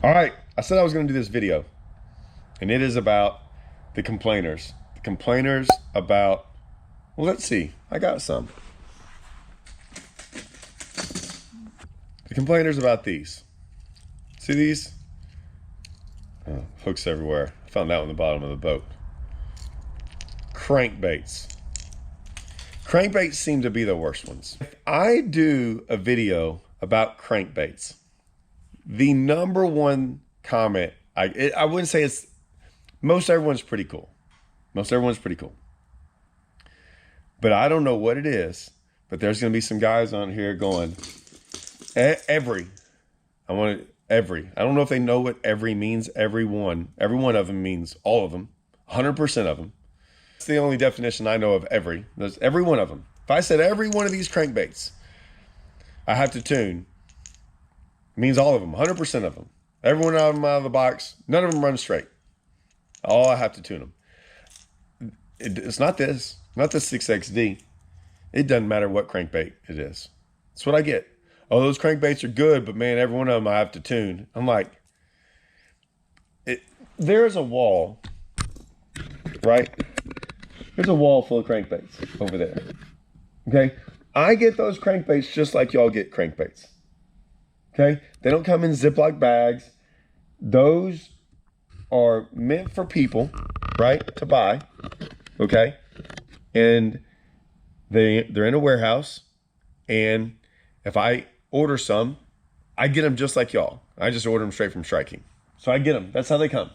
All right, I said I was going to do this video, and it is about the complainers. The complainers about, well, let's see, I got some. The complainers about these. See these? Oh, hooks everywhere. I found that one at the bottom of the boat. Crankbaits. Crankbaits seem to be the worst ones. If I do a video about crankbaits, the number one comment, I wouldn't say it's, most everyone's pretty cool. Most everyone's pretty cool. But I don't know what it is, but there's going to be some guys on here going, every. I don't know if they know what every means. Every one of them means all of them, 100% of them. It's the only definition I know of every. There's every one of them. If I said every one of these crankbaits I have to tune, it means all of them, 100% of them. Every one of them out of the box, none of them run straight. All I have to tune them. It's not this, not the 6XD. It doesn't matter what crankbait it is. That's what I get. Oh, those crankbaits are good, but man, every one of them I have to tune. I'm like, there's a wall, right? There's a wall full of crankbaits over there. Okay? I get those crankbaits just like y'all get crankbaits. Okay? They don't come in Ziploc bags. Those are meant for people, right, to buy. Okay? And they're in a warehouse. And if I order some, I get them just like y'all. I just order them straight from Striking. So I get them. That's how they come.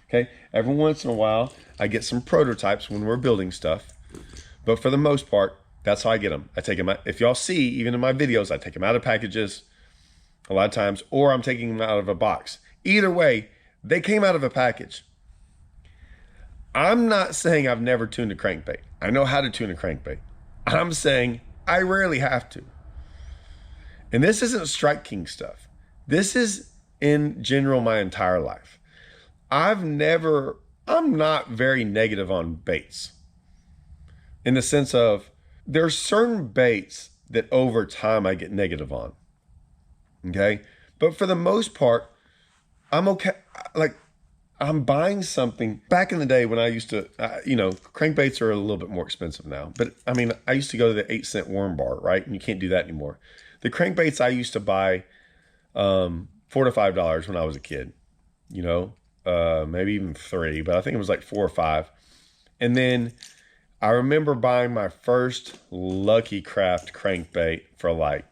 Okay? Every once in a while, I get some prototypes when we're building stuff. But for the most part, that's how I get them. I take them out. If y'all see, even in my videos, I take them out of packages a lot of times, or I'm taking them out of a box. Either way, they came out of a package. I'm not saying I've never tuned a crankbait. I know how to tune a crankbait. I'm saying I rarely have to. And this isn't Strike King stuff. This is in general my entire life. I'm not very negative on baits. In the sense of, there's certain baits that over time I get negative on. Okay? But for the most part, I'm okay. Like, I'm buying something. Back in the day when I used to, crankbaits are a little bit more expensive now. But I mean, I used to go to the 8-cent worm bar, right? And you can't do that anymore. The crankbaits I used to buy $4 to $5 when I was a kid, maybe even $3, but I think it was like $4 or $5. And then I remember buying my first Lucky Craft crankbait for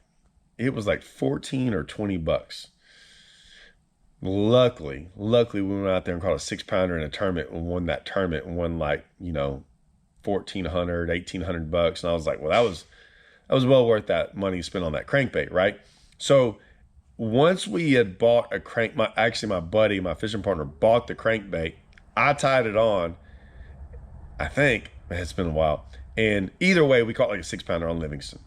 it was like 14 or 20 bucks. Luckily, we went out there and caught a 6-pounder in a tournament and won that tournament and won $1,400, $1,800 bucks. And I was like, well, that was well worth that money spent on that crankbait, right? So once we had bought my buddy, my fishing partner, bought the crankbait, I tied it on. I think, man, it's been a while. And either way, we caught like a 6-pounder on Livingston.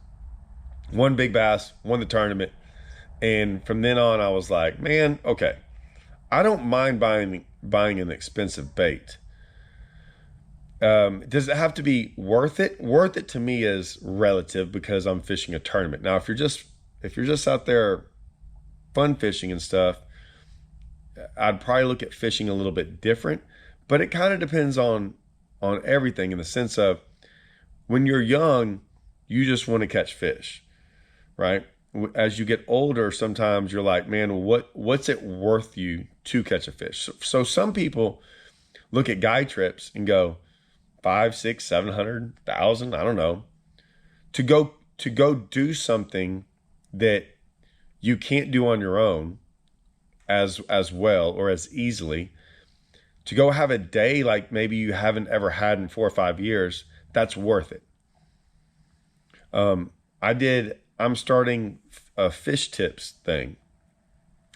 One big bass, won the tournament. And from then on, I was like, man, okay, I don't mind buying an expensive bait. Does it have to be worth it? Worth it to me is relative because I'm fishing a tournament. Now, if you're just out there fun fishing and stuff, I'd probably look at fishing a little bit different. But it kind of depends on everything, in the sense of, when you're young, you just want to catch fish, right? As you get older, sometimes you're like, man, what's it worth you to catch a fish? So some people look at guide trips and go, 5, 6, 700, 1,000, I don't know, to go do something that you can't do on your own as well or as easily. To go have a day like maybe you haven't ever had in 4 or 5 years, that's worth it. I'm starting a fish tips thing.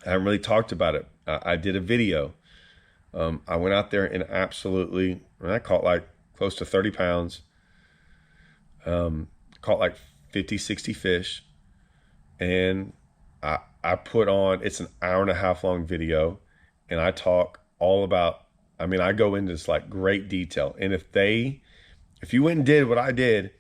I haven't really talked about it. I did a video. I went out there and I caught like close to 30 pounds. Caught like 50, 60 fish. And I put on, it's an 1.5 hour long video. And I talk all about, I go into this like great detail. And if you went and did what I did,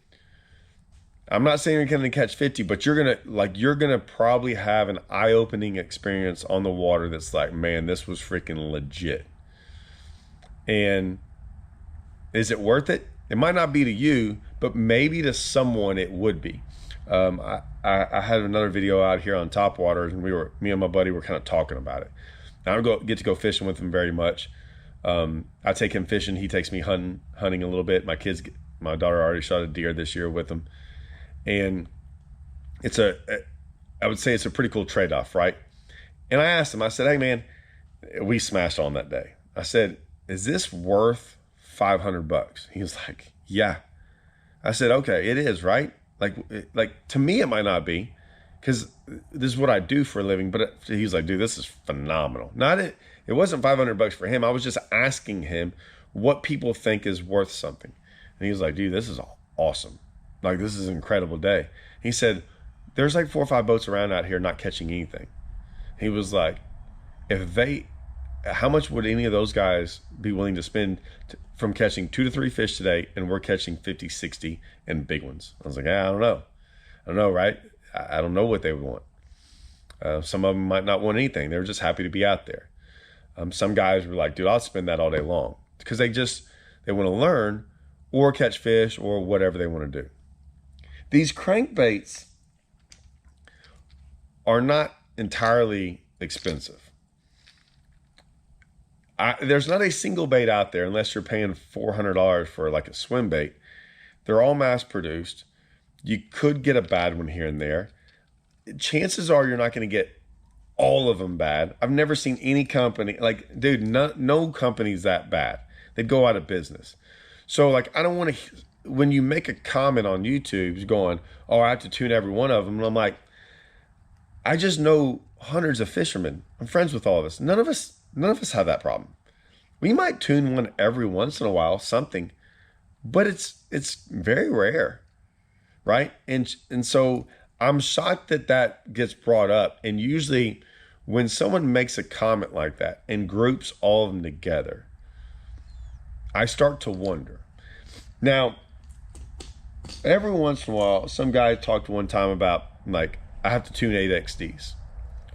I'm not saying you're going to catch 50, but you're going to probably have an eye-opening experience on the water that's like, man, this was freaking legit. And is it worth it? It might not be to you, but maybe to someone it would be. I had another video out here on top water, and me and my buddy were kind of talking about it. I don't get to go fishing with him very much. I take him fishing. He takes me hunting a little bit. My daughter already shot a deer this year with him. And I would say it's a pretty cool trade-off, right? And I asked him, I said, hey man, we smashed on that day. I said, is this worth $500? He was like, yeah. I said, okay, it is, right? Like to me, it might not be, because this is what I do for a living, but he's like, dude, this is phenomenal. It wasn't $500 for him. I was just asking him what people think is worth something. And he was like, dude, this is awesome. Like, this is an incredible day. He said, there's like 4 or 5 boats around out here not catching anything. He was like, how much would any of those guys be willing to spend from catching 2 to 3 fish today, and we're catching 50, 60 and big ones? I was like, I don't know, right? I don't know what they would want. Some of them might not want anything. They were just happy to be out there. Some guys were like, dude, I'll spend that all day long, because they want to learn or catch fish or whatever they want to do. These crankbaits are not entirely expensive. There's not a single bait out there, unless you're paying $400 for like a swim bait. They're all mass produced. You could get a bad one here and there. Chances are you're not going to get all of them bad. I've never seen any company, like, dude, no company's that bad. They'd go out of business. So like, I don't want to, when you make a comment on YouTube going, oh, I have to tune every one of them. And I'm like, I just know hundreds of fishermen. I'm friends with all of us. None of us have that problem. We might tune one every once in a while, something, but it's very rare, right? And so I'm shocked that gets brought up. And usually when someone makes a comment like that and groups all of them together, I start to wonder. Now, every once in a while, some guy talked one time about, like, I have to tune 8XDs.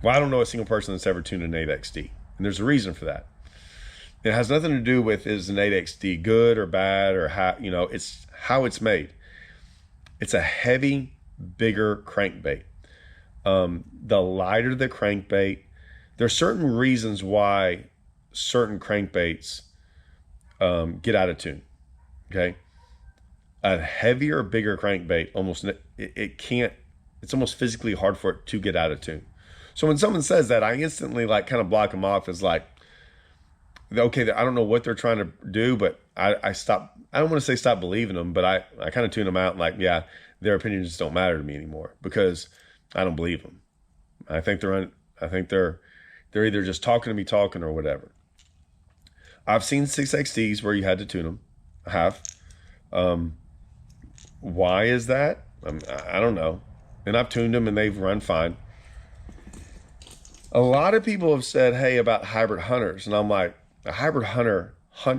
Well, I don't know a single person that's ever tuned an 8XD. And there's a reason for that. It has nothing to do with, is an 8XD good or bad, or how, it's how it's made. It's a heavy, bigger crankbait. The lighter the crankbait, there are certain reasons why certain crankbaits get out of tune. Okay. A heavier, bigger crankbait, it's almost physically hard for it to get out of tune. So when someone says that, I instantly like kind of block them off as like, okay, I don't know what they're trying to do, but I don't want to say stop believing them, but I kind of tune them out and like, yeah, their opinions just don't matter to me anymore, because I don't believe them. I think they're either just talking or whatever. I've seen 6XDs where you had to tune them. I have. Why is that? I don't know. And I've tuned them and they've run fine. A lot of people have said, hey, about hybrid hunters. And I'm like, a hybrid hunter. We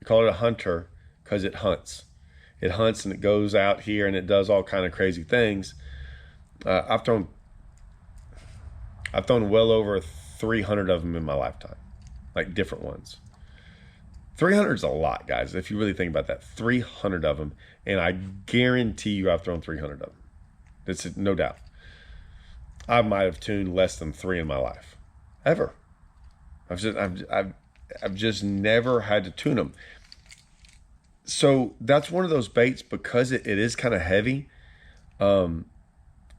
call it a hunter because it hunts. It hunts and it goes out here and it does all kind of crazy things. I've thrown well over 300 of them in my lifetime, like different ones. 300 is a lot, guys. If you really think about that, 300 of them. And I guarantee you I've thrown 300 of them. That's no doubt. I might have tuned less than 3 in my life, ever. I've just never had to tune them. So that's one of those baits, because it is kind of heavy, and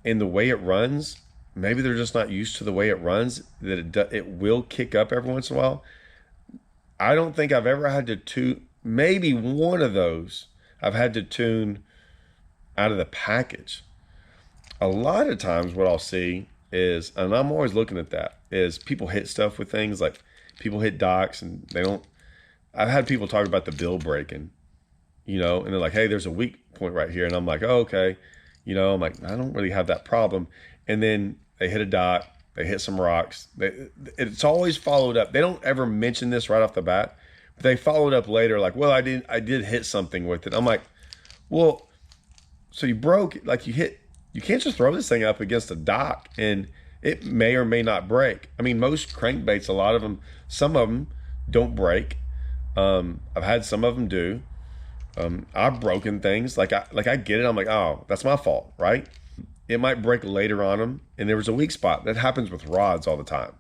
the way it runs, maybe they're just not used to the way it runs, that it will kick up every once in a while. I don't think I've ever had to tune, maybe one of those I've had to tune out of the package. A lot of times what I'll see is, and I'm always looking at that, is people hit stuff with things, like people hit docks and I've had people talk about the bill breaking, and they're like, hey, there's a weak point right here. And I'm like, oh, okay. I'm like, I don't really have that problem. And then they hit a dock, they hit some rocks. It's always followed up. They don't ever mention this right off the bat, but they followed up later like, well, I did hit something with it. I'm like, Well, so you broke, like you can't just throw this thing up against a dock and it may or may not break. I mean, most crankbaits, a lot of them, some of them don't break. I've had some of them do. I've broken things. Like I get it. I'm like, oh, that's my fault, right? It might break later on them, and there was a weak spot. That happens with rods all the time.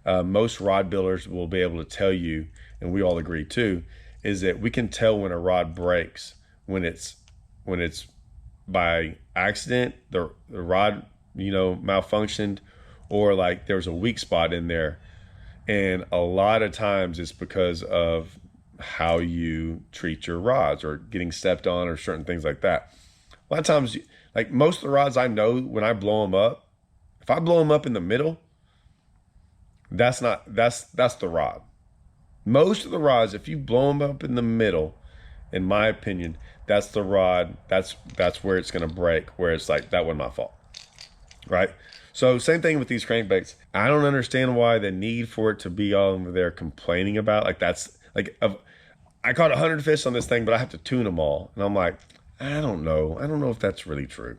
Most rod builders will be able to tell you, and we all agree too, is that we can tell when a rod breaks when it's by accident, the rod, malfunctioned, or like there's a weak spot in there. And a lot of times it's because of how you treat your rods or getting stepped on or certain things like that. A lot of times, like most of the rods I know, when I blow them up, if I blow them up in the middle, that's the rod. Most of the rods, if you blow them up in the middle, in my opinion, that's the rod. That's where it's going to break, where it's like, that wasn't my fault, right? So same thing with these crankbaits. I don't understand why the need for it to be all over there complaining about, like that's like, I caught 100 fish on this thing, but I have to tune them all. And I'm like, I don't know if that's really true.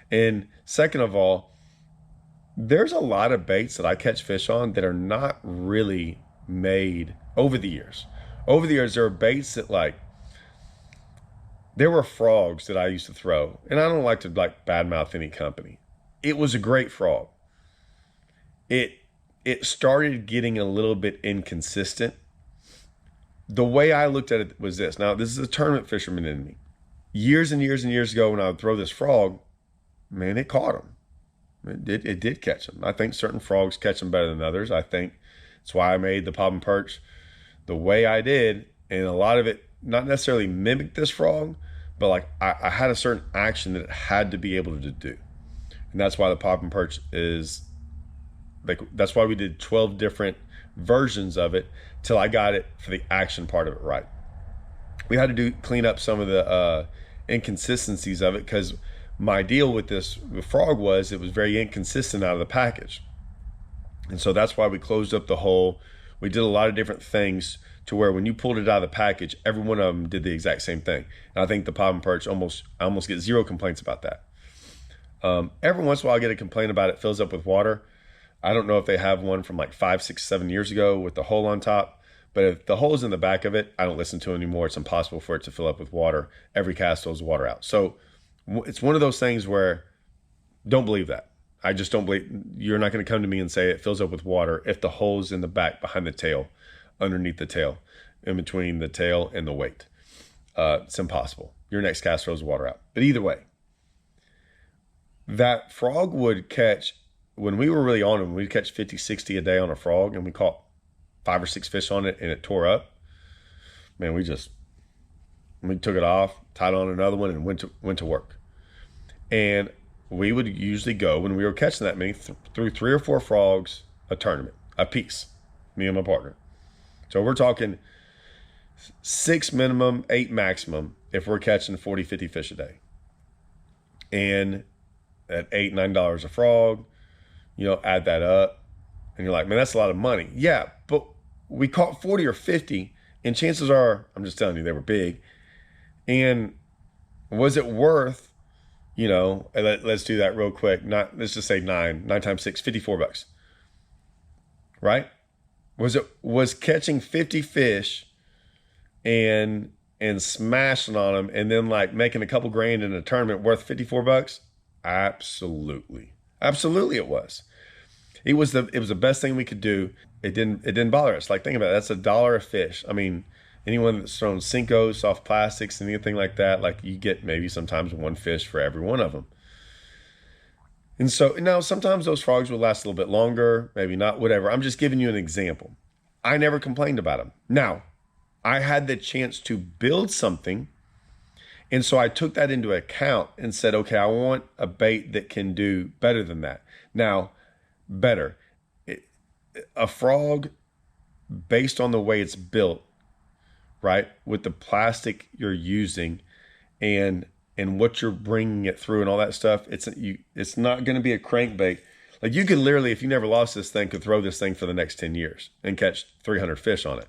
And second of all, there's a lot of baits that I catch fish on that are not really made over the years. Over the years, there are baits that like, there were frogs that I used to throw, and I don't like to like badmouth any company. It was a great frog. It started getting a little bit inconsistent. The way I looked at it was this. Now, this is a tournament fisherman in me. Years and years and years ago, when I would throw this frog, man, it caught him. It did catch him. I think certain frogs catch them better than others. I think that's why I made the pop and perch the way I did, and a lot of it not necessarily mimicked this frog, but like I had a certain action that it had to be able to do. And that's why the pop and perch is like, that's why we did 12 different versions of it till I got it for the action part of it right. We had to clean up some of the inconsistencies of it, because my deal with this frog was it was very inconsistent out of the package. And so that's why we closed up the hole. We did a lot of different things to where when you pulled it out of the package, every one of them did the exact same thing. And I think the pop and perch I almost get zero complaints about that. Every once in a while I get a complaint about it fills up with water. I don't know if they have one from like 5, 6, 7 years ago with the hole on top, but if the hole's in the back of it, I don't listen to it anymore. It's impossible for it to fill up with water. Every cast throws water out. So it's one of those things where don't believe that. I just don't believe. You're not going to come to me and say it fills up with water if the hole's in the back behind the tail, underneath the tail, in between the tail and the weight. It's impossible. Your next cast throws water out. But either way, that frog would catch, when we were really on him, we'd catch 50, 60 a day on a frog, and we caught 5 or 6 fish on it and it tore up. Man, we took it off, tied on another one, and went to work. And we would usually go, when we were catching that many, through 3 or 4 frogs a tournament, a piece, me and my partner. So we're talking 6 minimum, 8 maximum if we're catching 40, 50 fish a day. And at $8, $9 a frog, add that up, and you're like, man, that's a lot of money. Yeah, but we caught 40 or 50, and chances are, I'm just telling you, they were big. And was it worth, let's do that real quick. Let's just say 9 times 6, $54, right? Was catching 50 fish and smashing on them and then like making a couple grand in a tournament worth $54? Absolutely. Absolutely it was. It was the best thing we could do. It didn't bother us. Like, think about it. That's $1 a fish. I mean, anyone that's thrown Cinco, soft plastics, anything like that, like you get maybe sometimes 1 fish for every one of them. And so now sometimes those frogs will last a little bit longer, maybe not, whatever. I'm just giving you an example. I never complained about them. Now, I had the chance to build something, and so I took that into account and said, okay, I want a bait that can do better than that. Now, better. A frog, based on the way it's built, right, with the plastic you're using and what you're bringing it through and all that stuff, it's not going to be a crankbait. Like, you could literally, if you never lost this thing, could throw this thing for the next 10 years and catch 300 fish on it.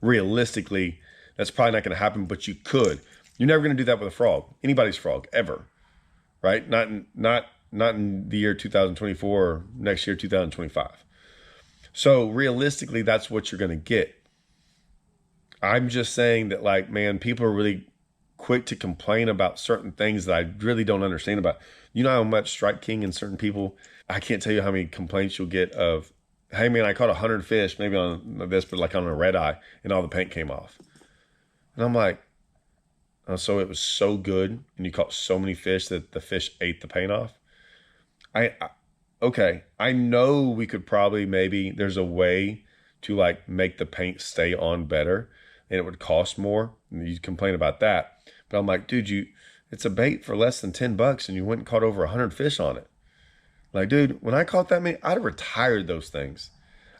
Realistically, that's probably not going to happen, but you could. You're never going to do that with a frog, anybody's frog, ever, right? Not in the year 2024 or next year 2025. So realistically, that's what you're going to get. I'm just saying that, like, man, people are really quick to complain about certain things that I really don't understand about. You know how much Strike King and certain people, I can't tell you how many complaints you'll get of, hey man, I caught 100 fish, maybe on this, but like on a red eye, and all the paint came off. And I'm like, oh, so it was so good, and you caught so many fish that the fish ate the paint off? Okay, I know we could probably, maybe there's a way to like make the paint stay on better, and it would cost more, and you complain about that. But I'm like, dude, it's a bait for less than $10 and you went and caught over 100 fish on it. Like, dude, when I caught that many, I'd have retired those things.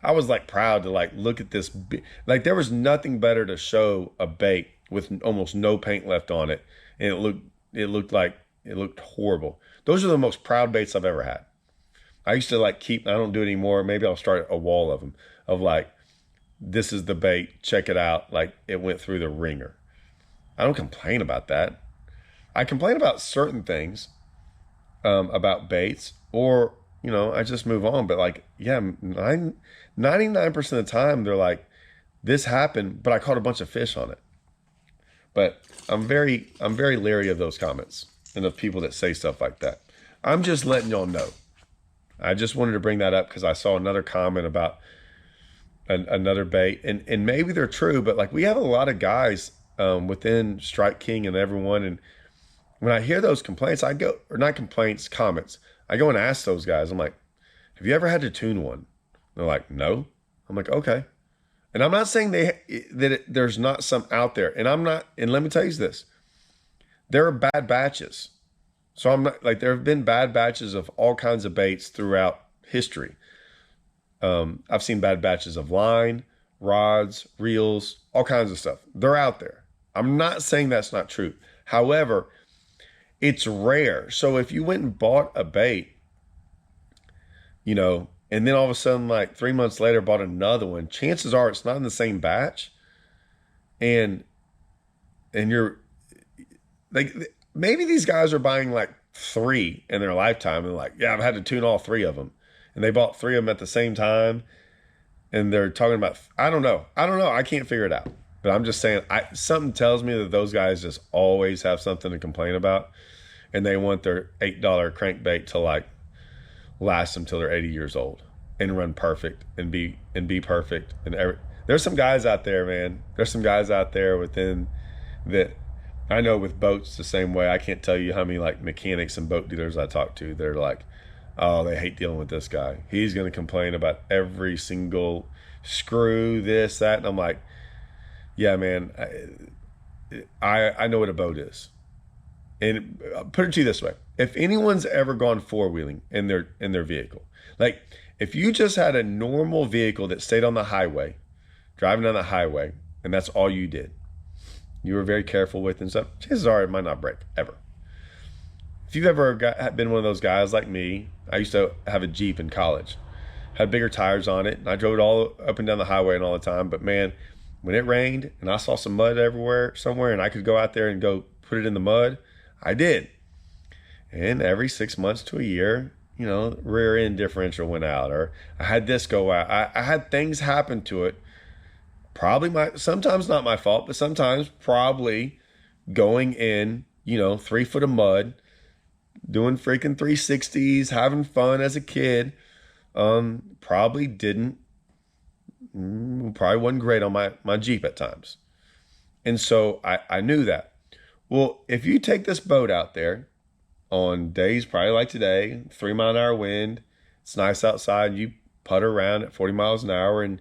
I was like proud to like look at this. Like, there was nothing better to show a bait with almost no paint left on it, and it looked horrible. Those are the most proud baits I've ever had. I used to like keep, I don't do it anymore. Maybe I'll start a wall of them of like, this is the bait, check it out. Like, it went through the ringer. I don't complain about that. I complain about certain things, about baits, or, you know, I just move on. But like, yeah, 99% of the time they're like, this happened, but I caught a bunch of fish on it. But I'm very leery of those comments and of people that say stuff like that. I'm just letting y'all know. I just wanted to bring that up because I saw another comment about another bait, and maybe they're true, but like, we have a lot of guys within Strike King and everyone, and when I hear those complaints, I go, or not complaints, comments, I go and ask those guys, I'm like, have you ever had to tune one? They're like, no. I'm like, okay. And I'm not saying there's not some out there, and let me tell you this, there are bad batches. So I'm not like, there have been bad batches of all kinds of baits throughout history. I've seen bad batches of line, rods, reels, all kinds of stuff. They're out there. I'm not saying that's not true. However, it's rare. So if you went and bought a bait, you know, and then all of a sudden, like 3 months later, bought another one, chances are it's not in the same batch. And you're like, maybe these guys are buying like 3 in their lifetime, and like, yeah, I've had to tune all 3 of them. And they bought 3 of them at the same time. And they're talking about, I don't know. I can't figure it out. But I'm just saying, something tells me that those guys just always have something to complain about. And they want their $8 crankbait to like last them till they're 80 years old and run perfect and be perfect. And there's some guys out there, man. There's some guys out there within that. I know with boats the same way. I can't tell you how many like mechanics and boat dealers I talk to. They're like, oh, they hate dealing with this guy. He's going to complain about every single screw, this, that. And I'm like, yeah, man, I know what a boat is. And I'll put it to you this way. If anyone's ever gone four-wheeling in their vehicle, like if you just had a normal vehicle that stayed on the highway, driving down the highway, and that's all you did, you were very careful with and stuff, chances are it might not break, ever. If you've ever been one of those guys like me, I used to have a Jeep in college, had bigger tires on it, and I drove it all up and down the highway and all the time. But man, when it rained and I saw some mud everywhere, somewhere, and I could go out there and go put it in the mud, I did. And every 6 months to a year, you know, rear end differential went out, or I had this go out. I had things happen to it. Probably sometimes not my fault, but sometimes probably going in, you know, 3 foot of mud, doing freaking 360s, having fun as a kid. Probably wasn't great on my Jeep at times. And so I knew that. Well, if you take this boat out there on days probably like today, 3 mile an hour wind, it's nice outside, you putter around at 40 miles an hour, and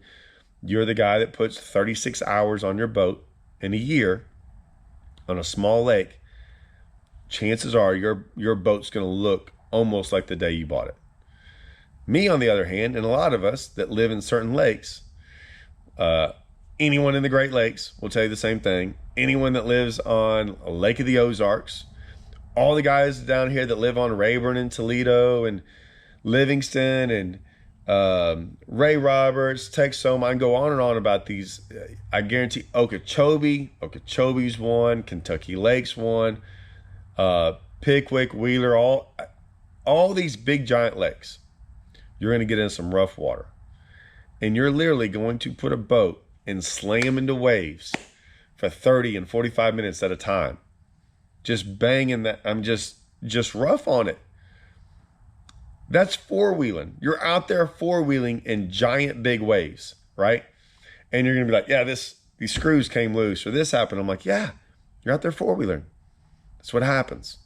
you're the guy that puts 36 hours on your boat in a year on a small lake, chances are your boat's going to look almost like the day you bought it. Me, on the other hand, and a lot of us that live in certain lakes, anyone in the Great Lakes will tell you the same thing. Anyone that lives on a Lake of the Ozarks, all the guys down here that live on Rayburn and Toledo and Livingston and Ray Roberts, Texoma. I can go on and on about these. I guarantee Okeechobee's one, Kentucky Lakes one, Pickwick, Wheeler, all these big giant lakes. You're going to get in some rough water. And you're literally going to put a boat and slam into waves for 30 and 45 minutes at a time. Just banging that. I'm just rough on it. That's four-wheeling. You're out there four-wheeling in giant big waves, right? And you're going to be like, yeah, these screws came loose or this happened. I'm like, yeah, you're out there four-wheeling. That's what happens.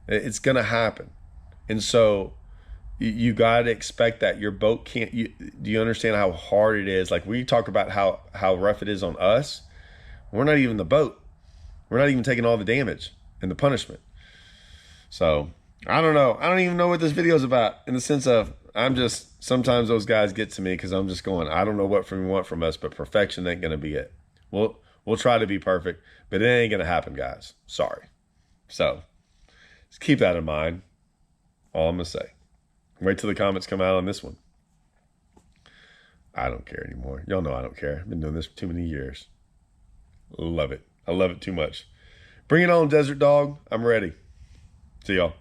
It's going to happen. And so you got to expect that your boat can't. Do you understand how hard it is? Like we talk about how rough it is on us. We're not even the boat. We're not even taking all the damage and the punishment. So I don't know. I don't even know what this video is about in the sense of sometimes those guys get to me because I'm just going, I don't know what you want from us, but perfection ain't going to be it. We'll try to be perfect, but it ain't going to happen, guys. Sorry. So just keep that in mind. All I'm going to say. Wait till the comments come out on this one. I don't care anymore. Y'all know I don't care. I've been doing this for too many years. Love it. I love it too much. Bring it on, Desert Dog. I'm ready. See y'all.